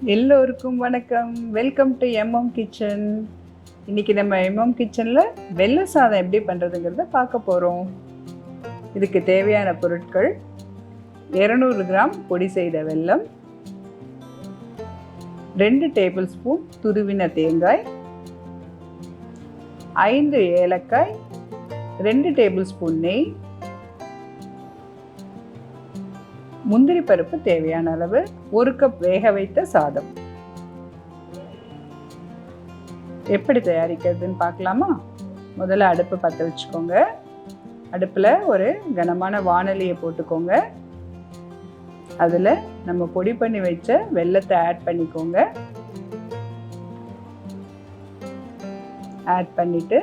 எல்லோருக்கும் வணக்கம். Welcome to MM kitchen. இன்றைக்கி நம்ம எம்எம் கிச்சனில் வெள்ளை சாதம் எப்படி பண்ணுறதுங்கிறத பார்க்க போகிறோம். இதுக்கு தேவையான பொருட்கள் 200 கிராம் பொடி செய்த வெல்லம், 2 டேபிள் ஸ்பூன் துருவின தேங்காய், 5 ஏலக்காய், 2 டேபிள் ஸ்பூன் நெய், முந்திரி பருப்பு தேவையான அளவு, 1 கப் வேக வைத்த சாதம். எப்படி தயாரிக்கிறதுன்னு பார்க்கலாமா? முதல்ல அடுப்பு பற்ற வச்சுக்கோங்க. அடுப்பில் ஒரு கனமான வாணலியை போட்டுக்கோங்க. அதில் நம்ம பொடி பண்ணி வச்ச வெல்லத்தை ஆட் பண்ணிக்கோங்க. ஆட் பண்ணிவிட்டு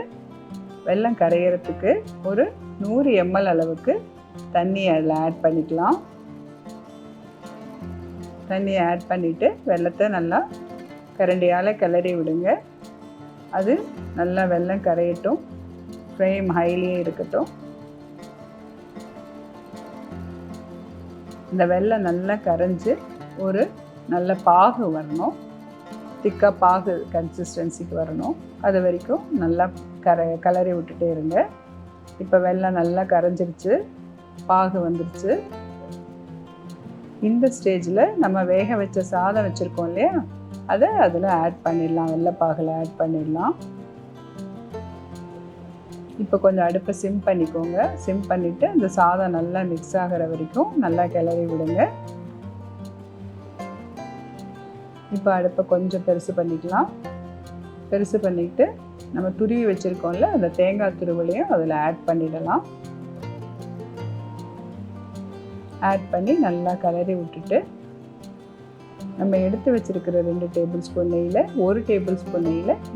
வெல்லம் கரையிறதுக்கு ஒரு 100 ml அளவுக்கு தண்ணி அதில் ஆட் பண்ணிக்கலாம். தண்ணியை ஆட் பண்ணிவிட்டு வெல்லத்தை நல்லா கரண்டியால் கிளறி விடுங்க. அது நல்லா வெல்லம் கரையட்டும். ஃப்ளேம் ஹைலியே இருக்கட்டும். இந்த வெல்லம் நல்லா கரைஞ்சி ஒரு நல்ல பாகு வரணும். திக்காக பாகு கன்சிஸ்டன்சிக்கு வரணும். அது வரைக்கும் நல்லா கிளறி விட்டுட்டே இருங்க. இப்போ வெல்லம் நல்லா கரைஞ்சிருச்சு, பாகு வந்துருச்சு. இந்த ஸ்டேஜில் நம்ம வேக வச்ச சாதம் வச்சுருக்கோம் இல்லையா, அதை அதில் ஆட் பண்ணிடலாம். வெள்ளைப்பாகில் ஆட் பண்ணிடலாம். இப்போ கொஞ்சம் அடுப்பை சிம் பண்ணிக்கோங்க. சிம் பண்ணிவிட்டு அந்த சாதம் நல்லா மிக்ஸ் ஆகிற வரைக்கும் நல்லா கிளறி விடுங்க. இப்போ அடுப்பை கொஞ்சம் பெருசு பண்ணிக்கலாம். பெருசு பண்ணிவிட்டு நம்ம துருவி வச்சுருக்கோம்ல, அந்த தேங்காய் துருவலையும் அதில் ஆட் பண்ணிடலாம். ஆட் பண்ணி நல்லா கிளறி விட்டுட்டு நம்ம எடுத்து வச்சுருக்கிற 2 டேபிள் ஸ்பூன் நெய்யில் 1 டேபிள் ஸ்பூன்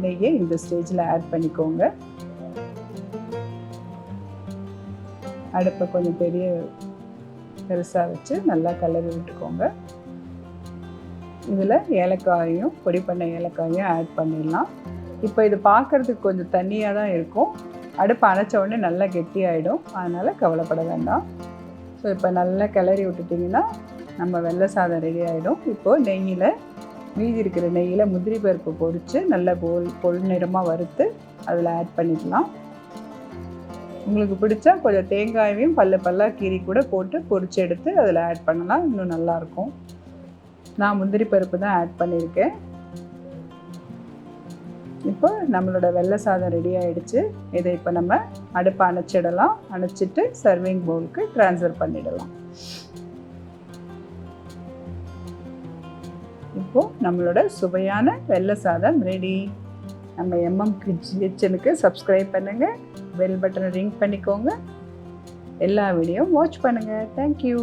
நெய்யை இந்த ஸ்டேஜில் ஆட் பண்ணிக்கோங்க. அடுப்பை கொஞ்சம் பெருசாக வச்சு நல்லா கிளறி விட்டுக்கோங்க. இதில் ஏலக்காயும் பொடி பண்ண ஏலக்காயும் ஆட் பண்ணிடலாம். இப்போ இது பார்க்குறதுக்கு கொஞ்சம் தண்ணியாக தான் இருக்கும். அடுப்பை அணைச்ச உடனே நல்லா கெட்டியாயிடும். அதனால் கவலைப்பட வேண்டாம். ஸோ இப்போ நல்லா கிளறி விட்டுட்டிங்கன்னா நம்ம வெள்ளை சாதம் ரெடி ஆகிடும். இப்போது நெய்யில் மீதி இருக்கிற நெய்யில் முந்திரி பருப்பு பொரித்து நல்ல பொல் நிறமாக வறுத்து அதில் ஆட் பண்ணிக்கலாம். உங்களுக்கு பிடிச்சா கொஞ்சம் தேங்காயையும் பல்லாக கீரி கூட போட்டு பொரித்து எடுத்து அதில் ஆட் பண்ணலாம். இன்னும் நல்லாயிருக்கும். நான் முந்திரி பருப்பு தான் ஆட் பண்ணியிருக்கேன். இப்போ நம்மளோட வெள்ளை சாதம் ரெடி ஆகிடுச்சு. இதை இப்போ நம்ம அடுப்பை அணைச்சிடலாம். அணைச்சிட்டு சர்விங் பவுலுக்கு ட்ரான்ஸ்ஃபர் பண்ணிடலாம். இப்போது நம்மளோட சுவையான வெள்ளை சாதம் ரெடி. நம்ம எம்எம் கிச்சனுக்கு சப்ஸ்கிரைப் பண்ணுங்கள். பெல் பட்டனை ரிங் பண்ணிக்கோங்க. எல்லா வீடியோவும் வாட்ச் பண்ணுங்கள். தேங்க்யூ.